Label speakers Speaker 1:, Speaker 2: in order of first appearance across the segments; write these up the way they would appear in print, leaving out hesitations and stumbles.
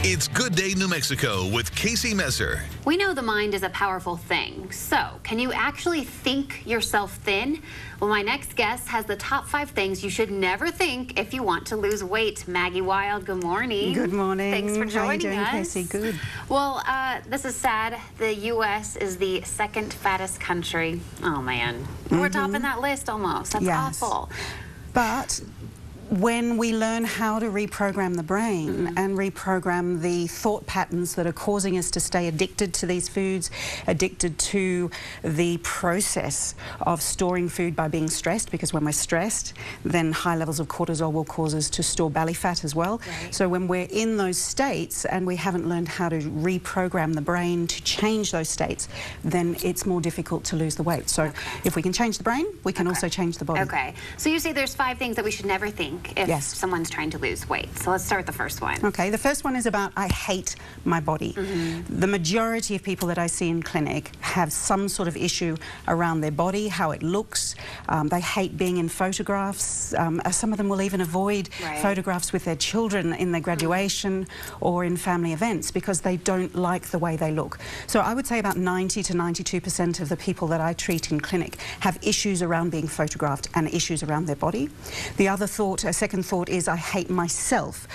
Speaker 1: It's Good Day New Mexico with Casey Messer.
Speaker 2: We know the mind is a powerful thing. So, can you actually think yourself thin? Well, my next guest has the top 5 things you should never think if you want to lose weight. Maggie Wild, good morning.
Speaker 3: Good morning.
Speaker 2: Thanks for joining
Speaker 3: How are you doing,
Speaker 2: us.
Speaker 3: Casey? Good.
Speaker 2: Well, this is sad. The U.S. is the second fattest country. Oh, man. We're topping that list almost. That's awful.
Speaker 3: But when we learn how to reprogram the brain and reprogram the thought patterns that are causing us to stay addicted to these foods, addicted to the process of storing food by being stressed, because when we're stressed, then high levels of cortisol will cause us to store belly fat as well.
Speaker 2: Right.
Speaker 3: So when we're in those states and we haven't learned how to reprogram the brain to change those states, then it's more difficult to lose the weight. So if we can change the brain, we can also change the body.
Speaker 2: Okay. So you say there's 5 things that we should never think if someone's trying to lose weight. So let's start with the first one.
Speaker 3: Okay, the first one is about I hate my body. The majority of people that I see in clinic have some sort of issue around their body, how it looks. They hate being in photographs. Some of them will even avoid photographs with their children in their graduation or in family events because they don't like the way they look. So I would say about 90 to 92% of the people that I treat in clinic have issues around being photographed and issues around their body. The other thought, a second thought, is I hate myself.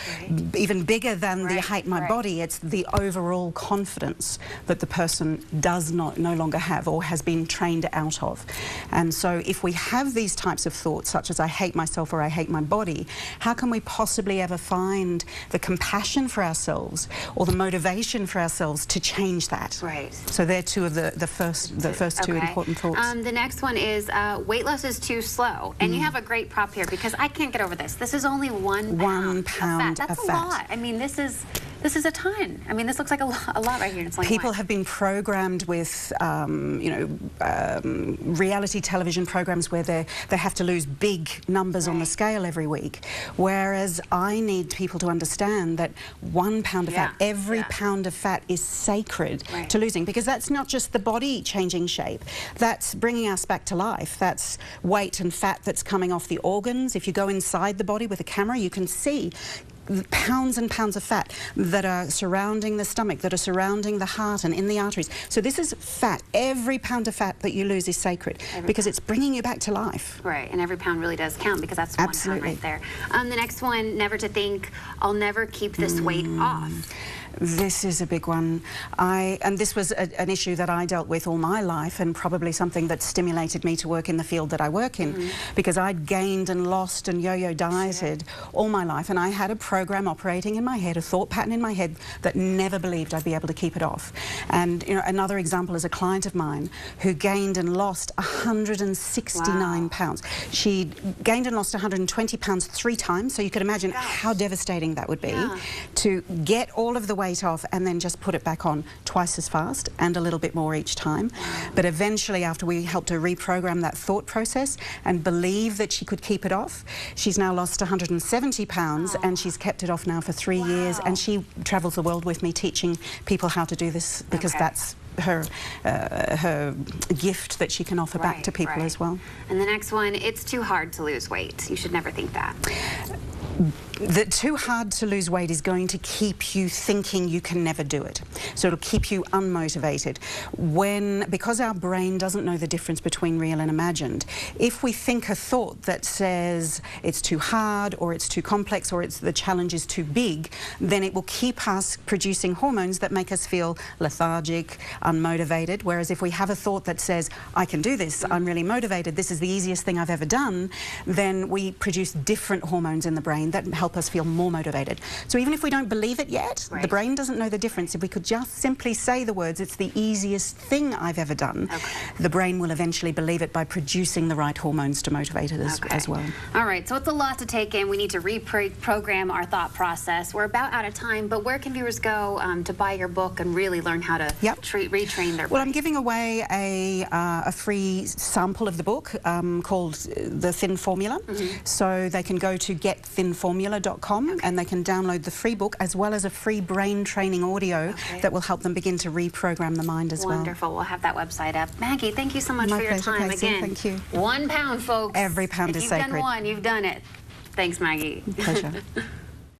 Speaker 3: Even bigger than the I hate my body, it's the overall confidence that the person does no longer have or has been trained out of. And so if we have these types of thoughts, such as I hate myself or I hate my body, how can we possibly ever find the compassion for ourselves or the motivation for ourselves to change that?
Speaker 2: Right.
Speaker 3: So they're two of the first two important thoughts.
Speaker 2: The next one is weight loss is too slow. And you have a great prop here because I can't get over this. This is only 1 pound,
Speaker 3: of fat.
Speaker 2: That's a lot. I mean, this is a ton. I mean, this looks like a lot right here. It's like
Speaker 3: people have been programmed with, reality television programs where they have to lose big numbers on the scale every week. Whereas I need people to understand that 1 pound of fat, every pound of fat is sacred to losing, because that's not just the body changing shape. That's bringing us back to life. That's weight and fat that's coming off the organs. If you go inside the body with a camera, you can see pounds and pounds of fat that are surrounding the stomach, that are surrounding the heart and in the arteries. So this is fat. Every pound of fat that you lose is sacred because it's bringing you back to life.
Speaker 2: Right, and every pound really does count because that's 1 pound right there. The next one, never to think, I'll never keep this weight off.
Speaker 3: This is a big one. And this was an issue that I dealt with all my life, and probably something that stimulated me to work in the field that I work in, because I'd gained and lost and yo-yo dieted all my life, and I had a program operating in my head, a thought pattern in my head that never believed I'd be able to keep it off. And another example is a client of mine who gained and lost 169 pounds. She gained and lost 120 pounds 3 times, so you could imagine how devastating that would be to get all of the weight off and then just put it back on twice as fast and a little bit more each time. But eventually, after we helped her reprogram that thought process and believe that she could keep it off, she's now lost 170 pounds and she's kept it off now for 3 years, and she travels the world with me teaching people how to do this because that's her gift that she can offer back to people as well.
Speaker 2: And the next one, it's too hard to lose weight. You should never think that.
Speaker 3: That too hard to lose weight is going to keep you thinking you can never do it. So it'll keep you unmotivated. Because our brain doesn't know the difference between real and imagined, if we think a thought that says it's too hard or it's too complex or the challenge is too big, then it will keep us producing hormones that make us feel lethargic, unmotivated. Whereas if we have a thought that says, I can do this, I'm really motivated, this is the easiest thing I've ever done, then we produce different hormones in the brain that help us feel more motivated. So even if we don't believe it yet, the brain doesn't know the difference. If we could just simply say the words, it's the easiest thing I've ever done, the brain will eventually believe it by producing the right hormones to motivate it as well.
Speaker 2: All right, so it's a lot to take in. We need to reprogram our thought process. We're about out of time, but where can viewers go to buy your book and really learn how to retrain their brain?
Speaker 3: Well, I'm giving away a free sample of the book called The Thin Formula. So they can go to getthinformula.com and they can download the free book as well as a free brain training audio that will help them begin to reprogram the mind as well.
Speaker 2: Wonderful. We'll have that website up. Maggie, thank you so much for your time.
Speaker 3: Casey.
Speaker 2: Again,
Speaker 3: thank you.
Speaker 2: 1 pound, folks.
Speaker 3: Every pound is sacred.
Speaker 2: If you've done 1, you've done it. Thanks, Maggie.
Speaker 3: Pleasure.